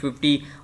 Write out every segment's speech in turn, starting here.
50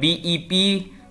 BEP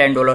$10,